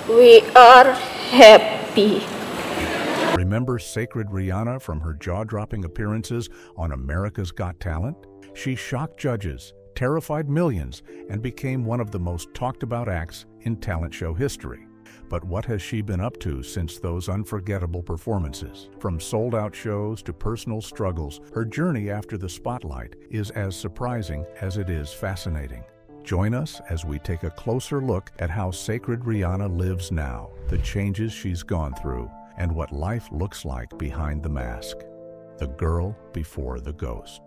We are happy. Remember Sacred Riana from her jaw-dropping appearances on America's Got Talent? She shocked judges, terrified millions, and became one of the most talked-about acts in talent show history. But what has she been up to since those unforgettable performances? From sold-out shows to personal struggles, her journey after the spotlight is as surprising as it is fascinating. Join us as we take a closer look at how Sacred Riana lives now, the changes she's gone through, and what life looks like behind the mask. The girl before the ghost.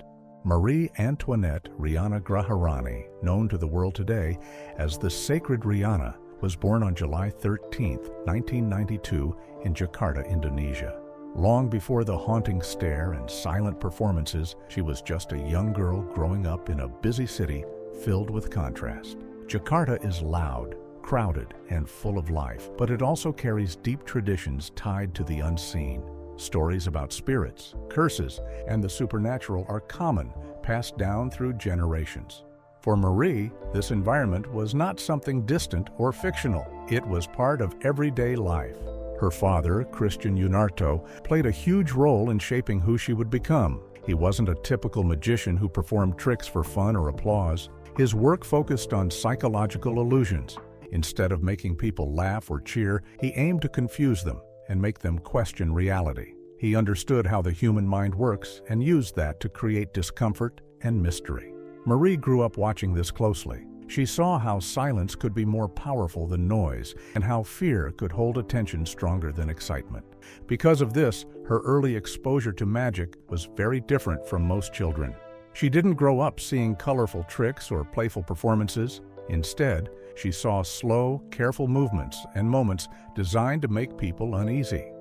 Marie Antoinette Riana Graharani, known to the world today as the Sacred Riana, was born on July 13, 1992 in Jakarta, Indonesia. Long before the haunting stare and silent performances, she was just a young girl growing up in a busy city filled with contrast. Jakarta is loud, crowded, and full of life, but it also carries deep traditions tied to the unseen. Stories about spirits, curses, and the supernatural are common, passed down through generations. For Marie, this environment was not something distant or fictional. It was part of everyday life. Her father, Christian Yunarto, played a huge role in shaping who she would become. He wasn't a typical magician who performed tricks for fun or applause. His work focused on psychological illusions. Instead of making people laugh or cheer, he aimed to confuse them and make them question reality. He understood how the human mind works and used that to create discomfort and mystery. Marie grew up watching this closely. She saw how silence could be more powerful than noise and how fear could hold attention stronger than excitement. Because of this, her early exposure to magic was very different from most children. She didn't grow up seeing colorful tricks or playful performances. Instead, she saw slow, careful movements and moments designed to make people uneasy.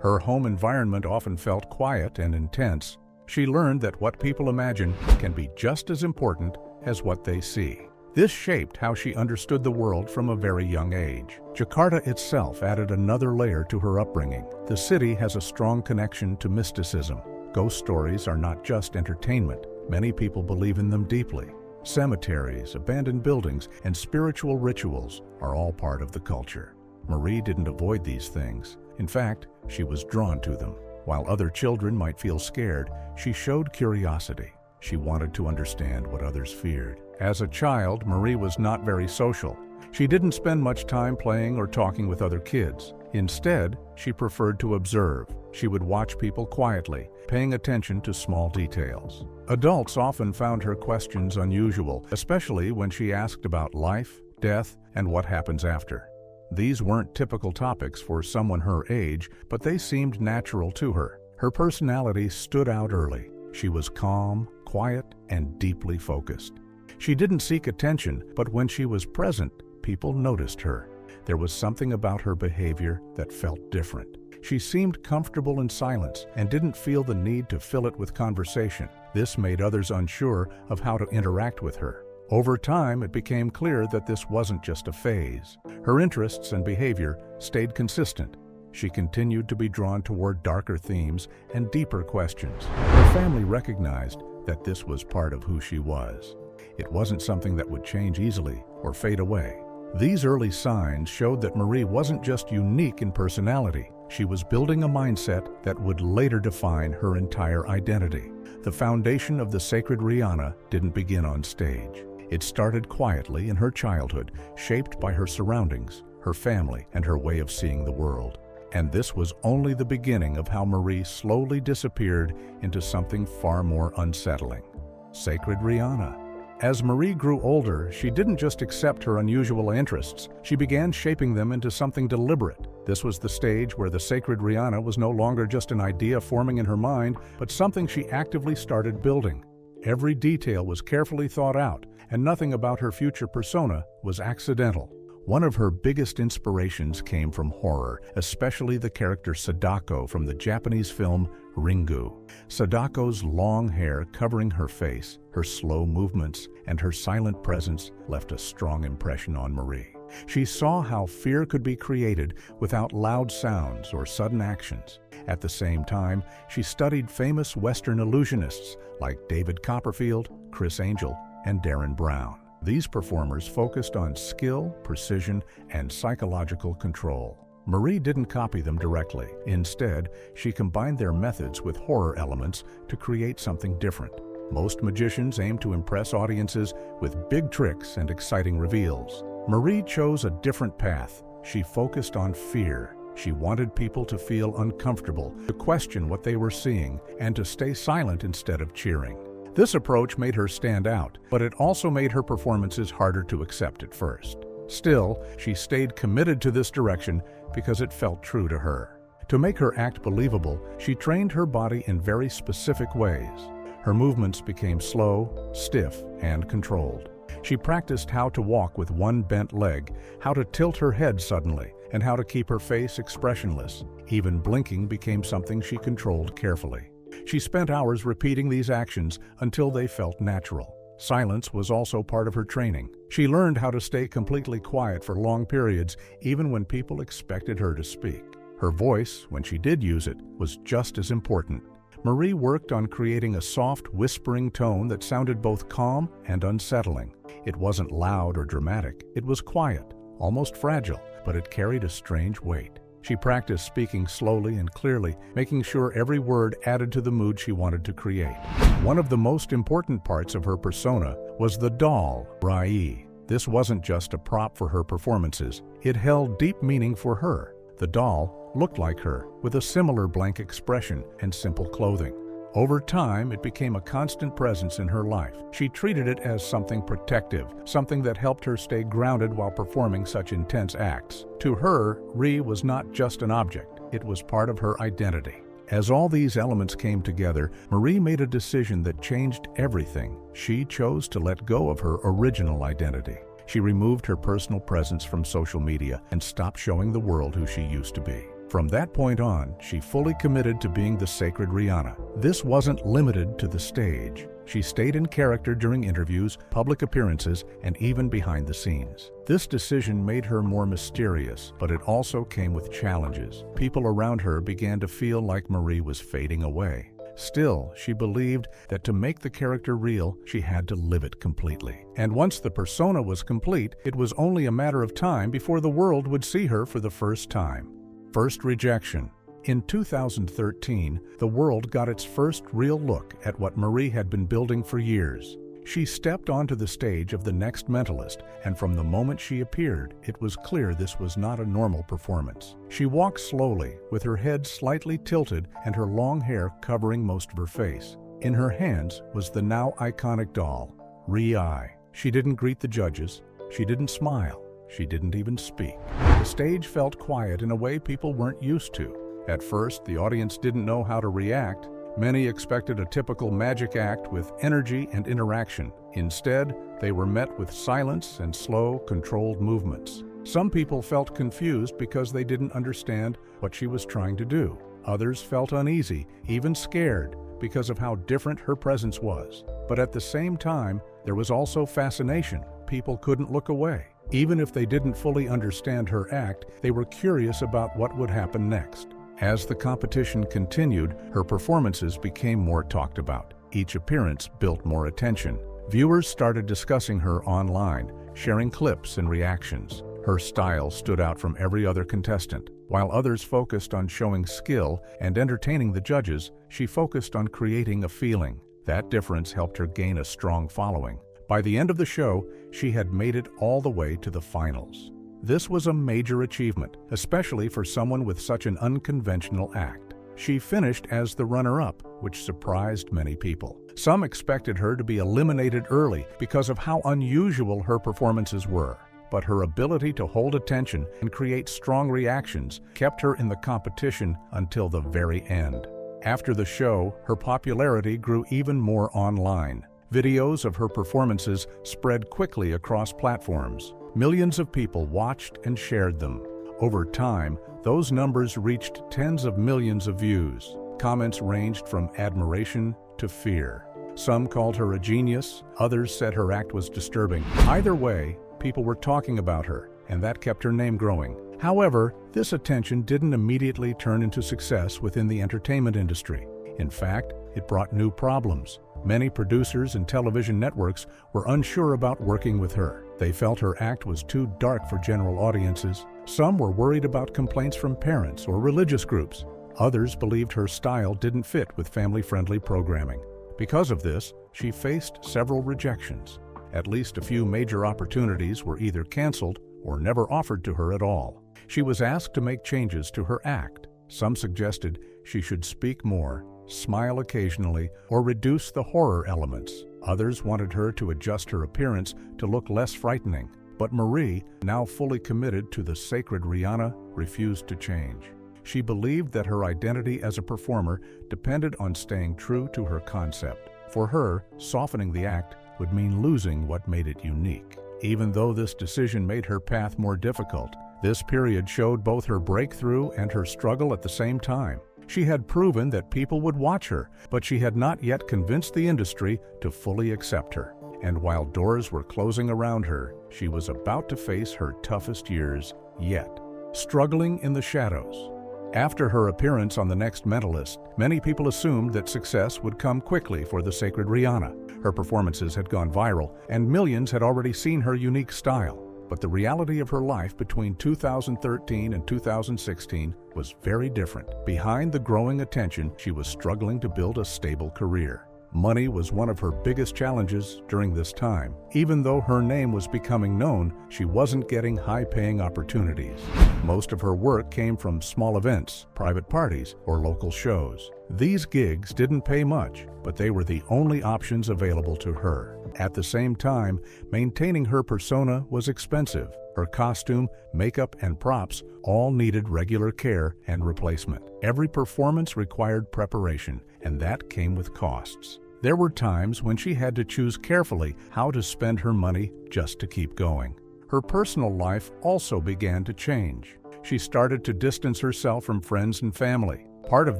Her home environment often felt quiet and intense. She learned that what people imagine can be just as important as what they see. This shaped how she understood the world from a very young age. Jakarta itself added another layer to her upbringing. The city has a strong connection to mysticism. Ghost stories are not just entertainment. Many people believe in them deeply. Cemeteries, abandoned buildings, and spiritual rituals are all part of the culture. Marie didn't avoid these things. In fact, she was drawn to them. While other children might feel scared, she showed curiosity. She wanted to understand what others feared. As a child, Marie was not very social. She didn't spend much time playing or talking with other kids. Instead, she preferred to observe. She would watch people quietly, paying attention to small details. Adults often found her questions unusual, especially when she asked about life, death, and what happens after. These weren't typical topics for someone her age, but they seemed natural to her. Her personality stood out early. She was calm, quiet, and deeply focused. She didn't seek attention, but when she was present, people noticed her. There was something about her behavior that felt different. She seemed comfortable in silence and didn't feel the need to fill it with conversation. This made others unsure of how to interact with her. Over time, it became clear that this wasn't just a phase. Her interests and behavior stayed consistent. She continued to be drawn toward darker themes and deeper questions. Her family recognized that this was part of who she was. It wasn't something that would change easily or fade away. These early signs showed that Marie wasn't just unique in personality. She was building a mindset that would later define her entire identity. The foundation of the Sacred Riana didn't begin on stage. It started quietly in her childhood, shaped by her surroundings, her family, and her way of seeing the world. And this was only the beginning of how Marie slowly disappeared into something far more unsettling. Sacred Riana. As Marie grew older, she didn't just accept her unusual interests. She began shaping them into something deliberate. This was the stage where the Sacred Riana was no longer just an idea forming in her mind, but something she actively started building. Every detail was carefully thought out, and nothing about her future persona was accidental. One of her biggest inspirations came from horror, especially the character Sadako from the Japanese film Ringu. Sadako's long hair covering her face, her slow movements, and her silent presence left a strong impression on Marie. She saw how fear could be created without loud sounds or sudden actions. At the same time, she studied famous Western illusionists like David Copperfield, Chris Angel, and Darren Brown. These performers focused on skill, precision, and psychological control. Marie didn't copy them directly. Instead, she combined their methods with horror elements to create something different. Most magicians aim to impress audiences with big tricks and exciting reveals. Marie chose a different path. She focused on fear. She wanted people to feel uncomfortable, to question what they were seeing, and to stay silent instead of cheering. This approach made her stand out, but it also made her performances harder to accept at first. Still, she stayed committed to this direction because it felt true to her. To make her act believable, she trained her body in very specific ways. Her movements became slow, stiff, and controlled. She practiced how to walk with one bent leg, how to tilt her head suddenly, and how to keep her face expressionless. Even blinking became something she controlled carefully. She spent hours repeating these actions until they felt natural. Silence was also part of her training. She learned how to stay completely quiet for long periods, even when people expected her to speak. Her voice, when she did use it, was just as important. Marie worked on creating a soft, whispering tone that sounded both calm and unsettling. It wasn't loud or dramatic. It was quiet, almost fragile, but it carried a strange weight. She practiced speaking slowly and clearly, making sure every word added to the mood she wanted to create. One of the most important parts of her persona was the doll, Rai. This wasn't just a prop for her performances. It held deep meaning for her. The doll looked like her, with a similar blank expression and simple clothing. Over time, it became a constant presence in her life. She treated it as something protective, something that helped her stay grounded while performing such intense acts. To her, Ri was not just an object, it was part of her identity. As all these elements came together, Marie made a decision that changed everything. She chose to let go of her original identity. She removed her personal presence from social media and stopped showing the world who she used to be. From that point on, she fully committed to being the Sacred Riana. This wasn't limited to the stage. She stayed in character during interviews, public appearances, and even behind the scenes. This decision made her more mysterious, but it also came with challenges. People around her began to feel like Marie was fading away. Still, she believed that to make the character real, she had to live it completely. And once the persona was complete, it was only a matter of time before the world would see her for the first time. First rejection. In 2013, the world got its first real look at what Marie had been building for years. She stepped onto the stage of The Next Mentalist, and from the moment she appeared, it was clear this was not a normal performance. She walked slowly, with her head slightly tilted and her long hair covering most of her face. In her hands was the now iconic doll, Rai. She didn't greet the judges. She didn't smile. She didn't even speak. The stage felt quiet in a way people weren't used to. At first, the audience didn't know how to react. Many expected a typical magic act with energy and interaction. Instead, they were met with silence and slow, controlled movements. Some people felt confused because they didn't understand what she was trying to do. Others felt uneasy, even scared, because of how different her presence was. But at the same time, there was also fascination. People couldn't look away. Even if they didn't fully understand her act, they were curious about what would happen next. As the competition continued, her performances became more talked about. Each appearance built more attention. Viewers started discussing her online, sharing clips and reactions. Her style stood out from every other contestant. While others focused on showing skill and entertaining the judges, she focused on creating a feeling. That difference helped her gain a strong following. By the end of the show, she had made it all the way to the finals. This was a major achievement, especially for someone with such an unconventional act. She finished as the runner-up, which surprised many people. Some expected her to be eliminated early because of how unusual her performances were. But her ability to hold attention and create strong reactions kept her in the competition until the very end. After the show, her popularity grew even more online. Videos of her performances spread quickly across platforms. Millions of people watched and shared them. Over time, those numbers reached tens of millions of views. Comments ranged from admiration to fear. Some called her a genius, others said her act was disturbing. Either way, people were talking about her, and that kept her name growing. However, this attention didn't immediately turn into success within the entertainment industry. In fact, it brought new problems. Many producers and television networks were unsure about working with her. They felt her act was too dark for general audiences. Some were worried about complaints from parents or religious groups. Others believed her style didn't fit with family-friendly programming. Because of this, she faced several rejections. At least a few major opportunities were either canceled or never offered to her at all. She was asked to make changes to her act. Some suggested she should speak more, smile occasionally, or reduce the horror elements. Others wanted her to adjust her appearance to look less frightening. But Marie, now fully committed to the Sacred Riana, refused to change. She believed that her identity as a performer depended on staying true to her concept. For her, softening the act would mean losing what made it unique. Even though this decision made her path more difficult, this period showed both her breakthrough and her struggle at the same time. She had proven that people would watch her, but she had not yet convinced the industry to fully accept her. And while doors were closing around her, she was about to face her toughest years yet, struggling in the shadows. After her appearance on The Next Mentalist, many people assumed that success would come quickly for the Sacred Riana. Her performances had gone viral, and millions had already seen her unique style. But the reality of her life between 2013 and 2016 was very different. Behind the growing attention, she was struggling to build a stable career. Money was one of her biggest challenges during this time. Even though her name was becoming known, she wasn't getting high-paying opportunities. Most of her work came from small events, private parties, or local shows. These gigs didn't pay much, but they were the only options available to her. At the same time, maintaining her persona was expensive. Her costume, makeup, and props all needed regular care and replacement. Every performance required preparation, and that came with costs. There were times when she had to choose carefully how to spend her money just to keep going. Her personal life also began to change. She started to distance herself from friends and family. Part of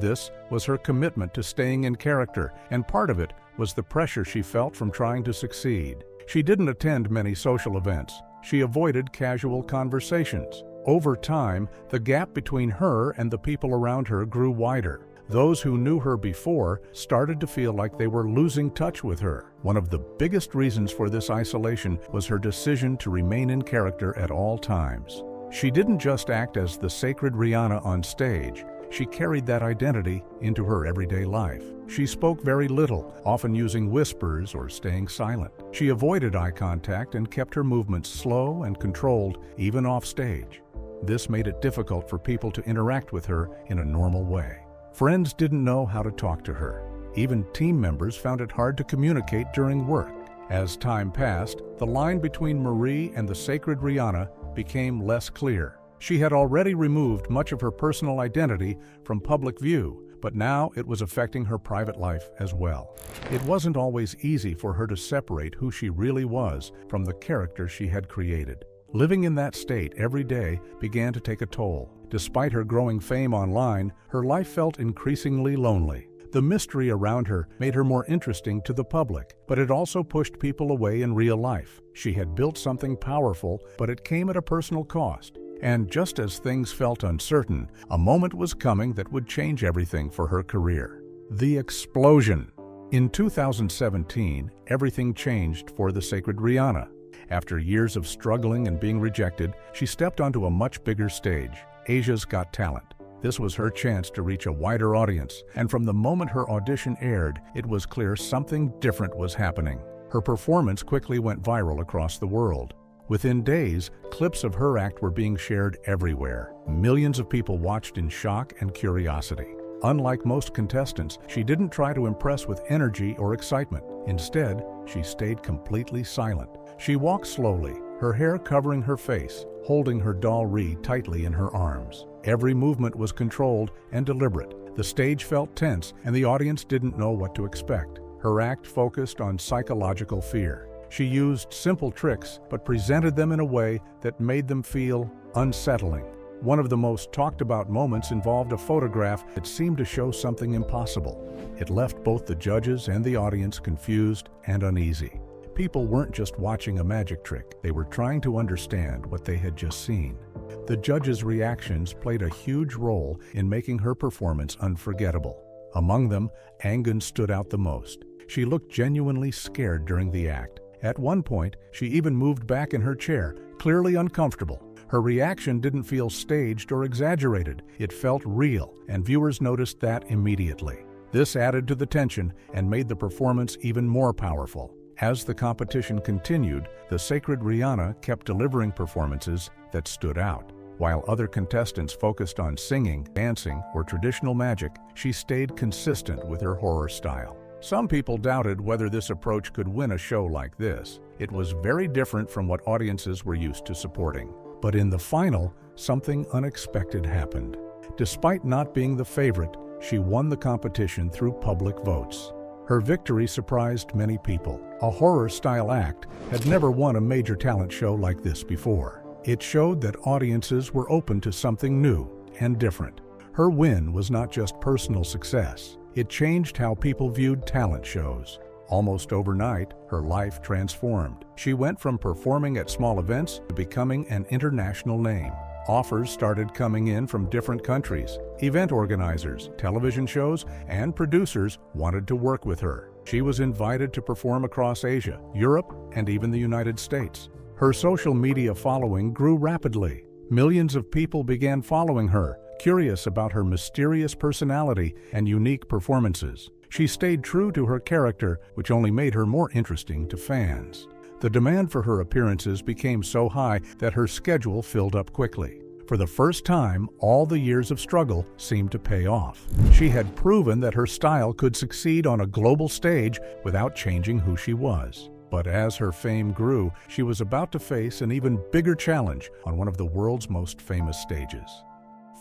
this was her commitment to staying in character, and part of it was the pressure she felt from trying to succeed. She didn't attend many social events. She avoided casual conversations. Over time, the gap between her and the people around her grew wider. Those who knew her before started to feel like they were losing touch with her. One of the biggest reasons for this isolation was her decision to remain in character at all times. She didn't just act as the Sacred Riana on stage. She carried that identity into her everyday life. She spoke very little, often using whispers or staying silent. She avoided eye contact and kept her movements slow and controlled, even off stage. This made it difficult for people to interact with her in a normal way. Friends didn't know how to talk to her. Even team members found it hard to communicate during work. As time passed, the line between Marie and the Sacred Riana became less clear. She had already removed much of her personal identity from public view, but now it was affecting her private life as well. It wasn't always easy for her to separate who she really was from the character she had created. Living in that state every day began to take a toll. Despite her growing fame online, her life felt increasingly lonely. The mystery around her made her more interesting to the public, but it also pushed people away in real life. She had built something powerful, but it came at a personal cost. And just as things felt uncertain, a moment was coming that would change everything for her career. The explosion. In 2017, everything changed for the Sacred Riana. After years of struggling and being rejected, she stepped onto a much bigger stage, Asia's Got Talent. This was her chance to reach a wider audience, and from the moment her audition aired, it was clear something different was happening. Her performance quickly went viral across the world. Within days, clips of her act were being shared everywhere. Millions of people watched in shock and curiosity. Unlike most contestants, she didn't try to impress with energy or excitement. Instead, she stayed completely silent. She walked slowly, her hair covering her face, holding her doll Reed tightly in her arms. Every movement was controlled and deliberate. The stage felt tense, and the audience didn't know what to expect. Her act focused on psychological fear. She used simple tricks, but presented them in a way that made them feel unsettling. One of the most talked about moments involved a photograph that seemed to show something impossible. It left both the judges and the audience confused and uneasy. People weren't just watching a magic trick, they were trying to understand what they had just seen. The judges' reactions played a huge role in making her performance unforgettable. Among them, Angan stood out the most. She looked genuinely scared during the act. At one point, she even moved back in her chair, clearly uncomfortable. Her reaction didn't feel staged or exaggerated. It felt real, and viewers noticed that immediately. This added to the tension and made the performance even more powerful. As the competition continued, the Sacred Riana kept delivering performances that stood out. While other contestants focused on singing, dancing, or traditional magic, she stayed consistent with her horror style. Some people doubted whether this approach could win a show like this. It was very different from what audiences were used to supporting. But in the final, something unexpected happened. Despite not being the favorite, she won the competition through public votes. Her victory surprised many people. A horror-style act had never won a major talent show like this before. It showed that audiences were open to something new and different. Her win was not just personal success. It changed how people viewed talent shows. Almost overnight, her life transformed. She went from performing at small events to becoming an international name. Offers started coming in from different countries. Event organizers, television shows, and producers wanted to work with her. She was invited to perform across Asia, Europe, and even the United States. Her social media following grew rapidly. Millions of people began following her, curious about her mysterious personality and unique performances. She stayed true to her character, which only made her more interesting to fans. The demand for her appearances became so high that her schedule filled up quickly. For the first time, all the years of struggle seemed to pay off. She had proven that her style could succeed on a global stage without changing who she was. But as her fame grew, she was about to face an even bigger challenge on one of the world's most famous stages.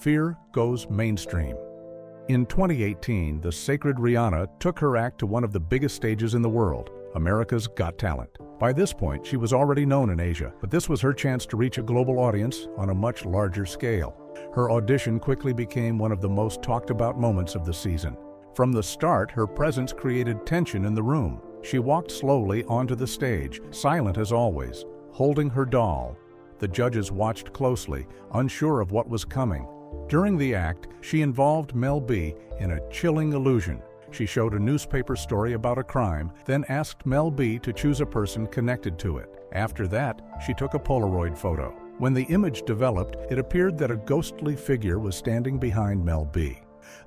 Fear goes mainstream. In 2018, the Sacred Riana took her act to one of the biggest stages in the world, America's Got Talent. By this point, she was already known in Asia, but this was her chance to reach a global audience on a much larger scale. Her audition quickly became one of the most talked about moments of the season. From the start, her presence created tension in the room. She walked slowly onto the stage, silent as always, holding her doll. The judges watched closely, unsure of what was coming. During the act, she involved Mel B in a chilling illusion. She showed a newspaper story about a crime, then asked Mel B to choose a person connected to it. After that, she took a Polaroid photo. When the image developed, it appeared that a ghostly figure was standing behind Mel B.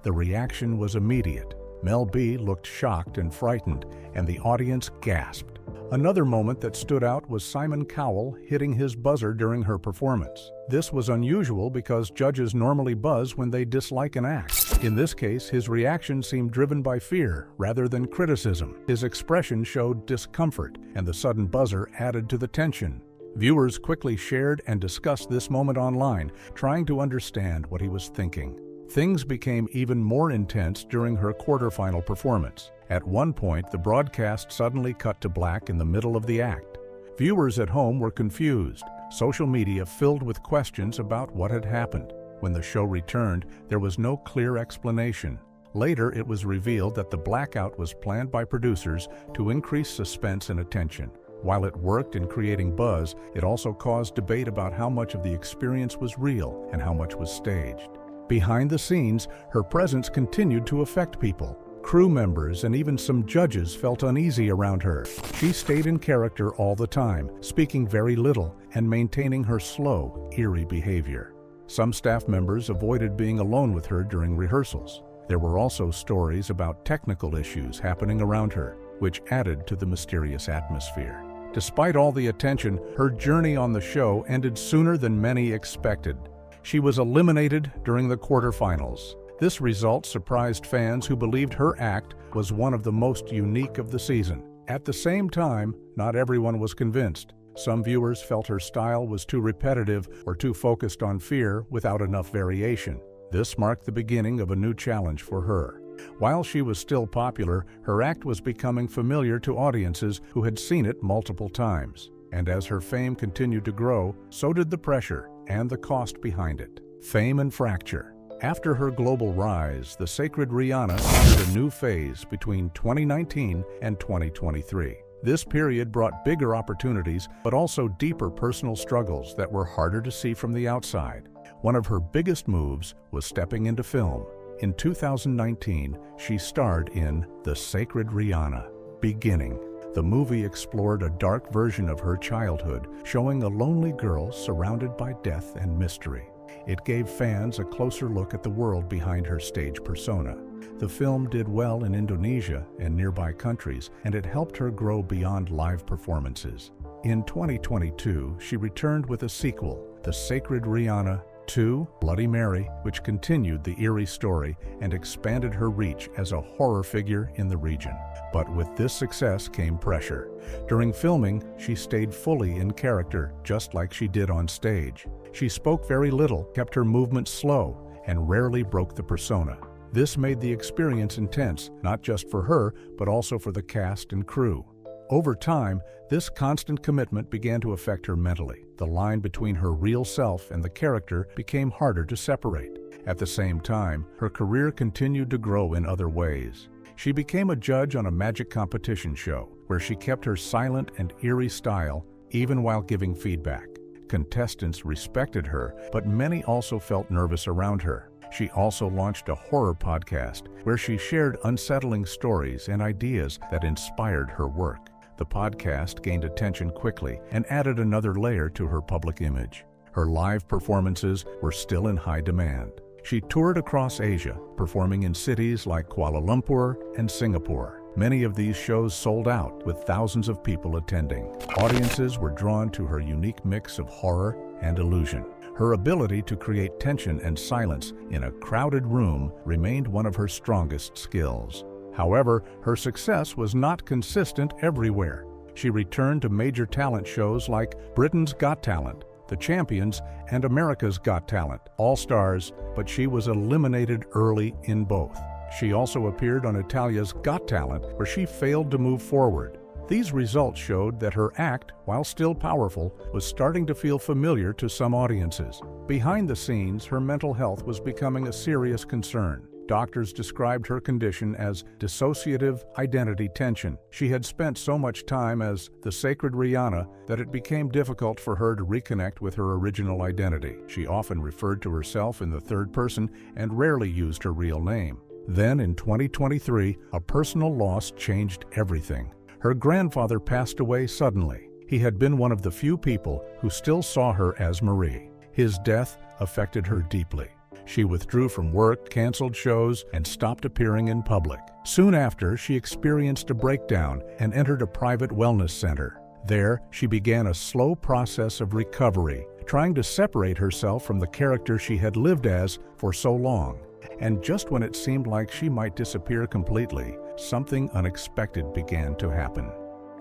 The reaction was immediate. Mel B looked shocked and frightened, and the audience gasped. Another moment that stood out was Simon Cowell hitting his buzzer during her performance. This was unusual because judges normally buzz when they dislike an act. In this case, his reaction seemed driven by fear rather than criticism. His expression showed discomfort, and the sudden buzzer added to the tension. Viewers quickly shared and discussed this moment online, trying to understand what he was thinking. Things became even more intense during her quarterfinal performance. At one point, the broadcast suddenly cut to black in the middle of the act. Viewers at home were confused. Social media filled with questions about what had happened. When the show returned, there was no clear explanation. Later, it was revealed that the blackout was planned by producers to increase suspense and attention. While it worked in creating buzz, it also caused debate about how much of the experience was real and how much was staged. Behind the scenes, her presence continued to affect people. Crew members and even some judges felt uneasy around her. She stayed in character all the time, speaking very little and maintaining her slow, eerie behavior. Some staff members avoided being alone with her during rehearsals. There were also stories about technical issues happening around her, which added to the mysterious atmosphere. Despite all the attention, her journey on the show ended sooner than many expected. She was eliminated during the quarterfinals. This result surprised fans who believed her act was one of the most unique of the season. At the same time, not everyone was convinced. Some viewers felt her style was too repetitive or too focused on fear without enough variation. This marked the beginning of a new challenge for her. While she was still popular, her act was becoming familiar to audiences who had seen it multiple times. And as her fame continued to grow, so did the pressure and the cost behind it. Fame and fracture. After her global rise, the Sacred Riana entered a new phase between 2019 and 2023. This period brought bigger opportunities, but also deeper personal struggles that were harder to see from the outside. One of her biggest moves was stepping into film. In 2019, she starred in The Sacred Riana. Beginning. The movie explored a dark version of her childhood, showing a lonely girl surrounded by death and mystery. It gave fans a closer look at the world behind her stage persona. The film did well in Indonesia and nearby countries, and it helped her grow beyond live performances. In 2022, she returned with a sequel, The Sacred Riana 2, Bloody Mary, which continued the eerie story and expanded her reach as a horror figure in the region. But with this success came pressure. During filming, she stayed fully in character, just like she did on stage. She spoke very little, kept her movements slow, and rarely broke the persona. This made the experience intense, not just for her, but also for the cast and crew. Over time, this constant commitment began to affect her mentally. The line between her real self and the character became harder to separate. At the same time, her career continued to grow in other ways. She became a judge on a magic competition show, where she kept her silent and eerie style even while giving feedback. Contestants respected her, but many also felt nervous around her. She also launched a horror podcast where she shared unsettling stories and ideas that inspired her work. The podcast gained attention quickly and added another layer to her public image. Her live performances were still in high demand. She toured across Asia, performing in cities like Kuala Lumpur and Singapore. Many of these shows sold out, with thousands of people attending. Audiences were drawn to her unique mix of horror and illusion. Her ability to create tension and silence in a crowded room remained one of her strongest skills. However, her success was not consistent everywhere. She returned to major talent shows like Britain's Got Talent, The Champions, and America's Got Talent, All Stars, but she was eliminated early in both. She also appeared on Italia's Got Talent, where she failed to move forward. These results showed that her act, while still powerful, was starting to feel familiar to some audiences. Behind the scenes, her mental health was becoming a serious concern. Doctors described her condition as dissociative identity tension. She had spent so much time as the Sacred Riana that it became difficult for her to reconnect with her original identity. She often referred to herself in the third person and rarely used her real name. Then, in 2023, a personal loss changed everything. Her grandfather passed away suddenly. He had been one of the few people who still saw her as Marie. His death affected her deeply. She withdrew from work, canceled shows, and stopped appearing in public. Soon after, she experienced a breakdown and entered a private wellness center. There, she began a slow process of recovery, trying to separate herself from the character she had lived as for so long. And just when it seemed like she might disappear completely, something unexpected began to happen.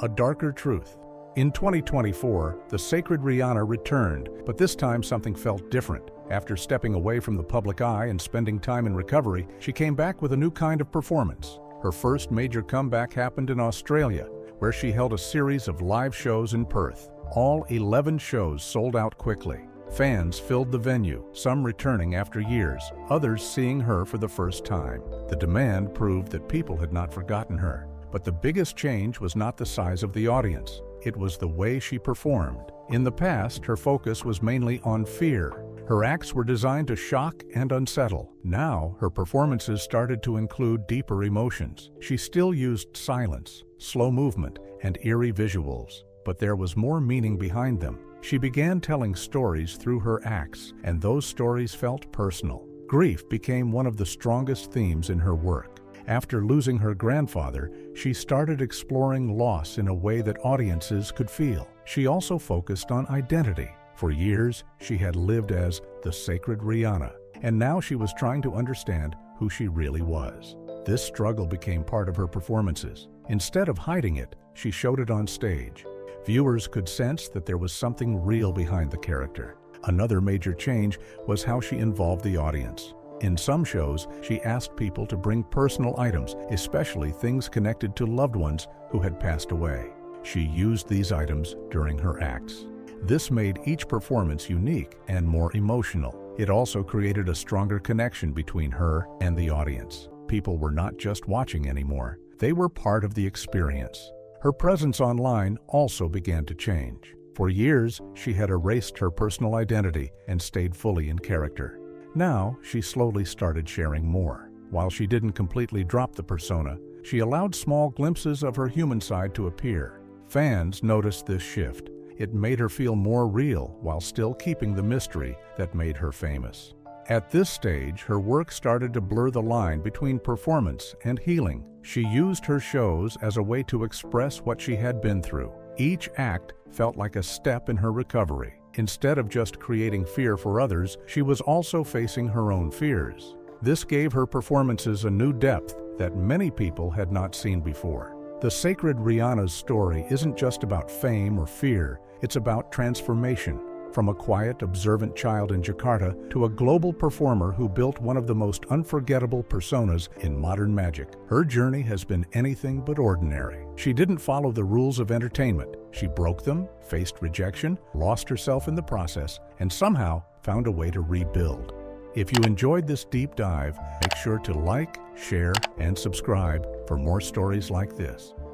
A darker truth. In 2024, the Sacred Riana returned, but this time something felt different. After stepping away from the public eye and spending time in recovery, she came back with a new kind of performance. Her first major comeback happened in Australia, where she held a series of live shows in Perth. All 11 shows sold out quickly. Fans filled the venue, some returning after years, others seeing her for the first time. The demand proved that people had not forgotten her. But the biggest change was not the size of the audience. It was the way she performed. In the past, her focus was mainly on fear. Her acts were designed to shock and unsettle. Now, her performances started to include deeper emotions. She still used silence, slow movement, and eerie visuals, but there was more meaning behind them. She began telling stories through her acts, and those stories felt personal. Grief became one of the strongest themes in her work. After losing her grandfather, she started exploring loss in a way that audiences could feel. She also focused on identity. For years, she had lived as the Sacred Riana, and now she was trying to understand who she really was. This struggle became part of her performances. Instead of hiding it, she showed it on stage. Viewers could sense that there was something real behind the character. Another major change was how she involved the audience. In some shows, she asked people to bring personal items, especially things connected to loved ones who had passed away. She used these items during her acts. This made each performance unique and more emotional. It also created a stronger connection between her and the audience. People were not just watching anymore. They were part of the experience. Her presence online also began to change. For years, she had erased her personal identity and stayed fully in character. Now, she slowly started sharing more. While she didn't completely drop the persona, she allowed small glimpses of her human side to appear. Fans noticed this shift. It made her feel more real while still keeping the mystery that made her famous. At this stage, her work started to blur the line between performance and healing. She used her shows as a way to express what she had been through. Each act felt like a step in her recovery. Instead of just creating fear for others, she was also facing her own fears. This gave her performances a new depth that many people had not seen before. The Sacred Riana's story isn't just about fame or fear, it's about transformation. From a quiet, observant child in Jakarta to a global performer who built one of the most unforgettable personas in modern magic, her journey has been anything but ordinary. She didn't follow the rules of entertainment. She broke them, faced rejection, lost herself in the process, and somehow found a way to rebuild. If you enjoyed this deep dive, make sure to like, share, and subscribe for more stories like this.